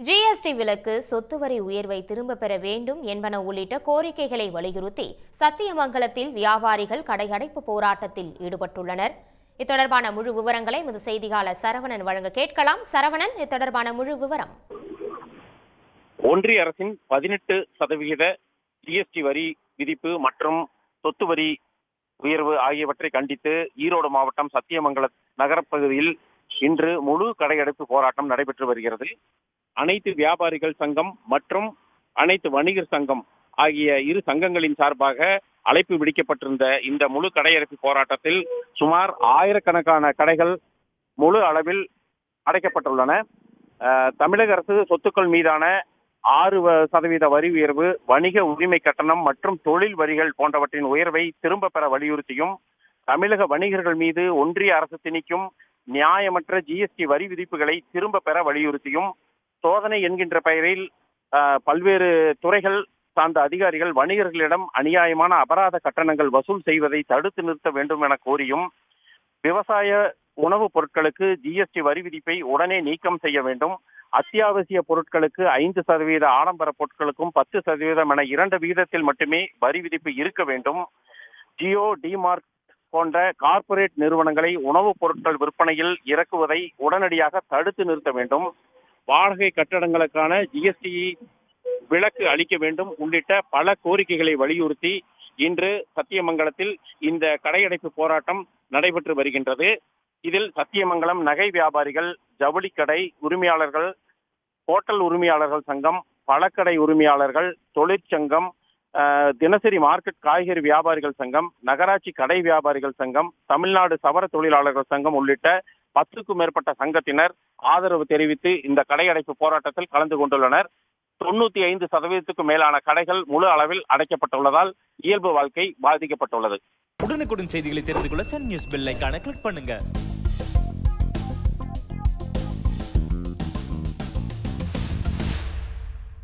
GST விலக்கு, சொத்து வரி உயர்வை திரும்ப பெற வேண்டும் என்பன உள்ளிட்ட கோரிக்கைகளை வலியுறுத்தி சத்தியமங்கலத்தில் வியாபாரிகள் கடையடைப்பு போராட்டத்தில் ஈடுபட்டுள்ளனர். இத்தொடர்பான முழு விவரங்களை எமது செய்தியாளர் சரவணன் வழங்க கேட்கலாம். சரவணன், இத்தொடர்பான முழு விவரம். ஒன்றிய அரசின் 18% ஜிஎஸ்டி வரி விதிப்பு மற்றும் சொத்து வரி உயர்வு ஆகியவற்றை கண்டித்து ஈரோடு மாவட்டம் சத்தியமங்கல நகரப்பகுதியில் இன்று முழு கடையடைப்பு போராட்டம் நடைபெற்று வருகிறது. அனைத்து வியாபாரிகள் சங்கம் மற்றும் அனைத்து வணிகர் சங்கம் ஆகிய இரு சங்கங்களின் சார்பாக அழைப்பு விடுக்கப்பட்டிருந்த இந்த முழு கடையடைப்பு போராட்டத்தில் சுமார் ஆயிரக்கணக்கான கடைகள் முழு அளவில் அடைக்கப்பட்டுள்ளன. தமிழக அரசு சொத்துக்கள் மீதான 6% வரி உயர்வு, வணிக உரிமை கட்டணம் மற்றும் தொழில் வரிகள் போன்றவற்றின் உயர்வை திரும்ப பெற வலியுறுத்தியும், தமிழக வணிகர்கள் மீது ஒன்றிய அரசு திணிக்கும் நியாயமற்ற ஜிஎஸ்டி வரி விதிப்புகளை திரும்ப பெற வலியுறுத்தியும், சோதனை என்கின்ற பெயரில் பல்வேறு துறைகள் சார்ந்த அதிகாரிகள் வணிகர்களிடம் அநியாயமான அபராத கட்டணங்கள் வசூல் செய்வதை தடுத்து நிறுத்த வேண்டும் என கோரியும், விவசாய உணவுப் பொருட்களுக்கு ஜிஎஸ்டி வரி விதிப்பை உடனே நீக்கம் செய்ய வேண்டும், அத்தியாவசிய பொருட்களுக்கு 5%, ஆடம்பர பொருட்களுக்கும் 10% என 2 விகிதத்தில் மட்டுமே வரி விதிப்பு இருக்க வேண்டும், ஜியோ, டிமார்ட் போன்ற கார்ப்பரேட் நிறுவனங்களை உணவுப் பொருட்கள் விற்பனையில் இறக்குவதை உடனடியாக தடுத்து நிறுத்த வேண்டும், வாடகை கட்டடங்களுக்கான ஜிஎஸ்டி விலக்கு அளிக்க வேண்டும் உள்ளிட்ட பல கோரிக்கைகளை வலியுறுத்தி இன்று சத்தியமங்கலத்தில் இந்த கடையடைப்பு போராட்டம் நடைபெற்று வருகின்றது. இதில் சத்தியமங்கலம் நகை வியாபாரிகள், ஜவுளிக்கடை உரிமையாளர்கள், ஹோட்டல் உரிமையாளர்கள் சங்கம், பழக்கடை உரிமையாளர்கள், தொழிற்சங்கம், தினசரி மார்க்கெட் காய்கறி வியாபாரிகள் சங்கம், நகராட்சி கடை வியாபாரிகள் சங்கம், தமிழ்நாடு சவர தொழிலாளர்கள் சங்கம் உள்ளிட்ட 10க்கும் மேற்பட்ட சங்கத்தினர் ஆதரவு தெரிவித்து இந்த கடையடைப்பு போராட்டத்தில் கலந்து கொண்டுள்ளனர். 95%க்கும் மேலான கடைகள் முழு அளவில் அடைக்கப்பட்டுள்ளதால் இயல்பு வாழ்க்கை பாதிக்கப்பட்டுள்ளது. உடனுக்குடன் செய்திகளை தெரிந்து கொள்ள சன் நியூஸ் பெல் ஐகானை கிளிக் பண்ணுங்க.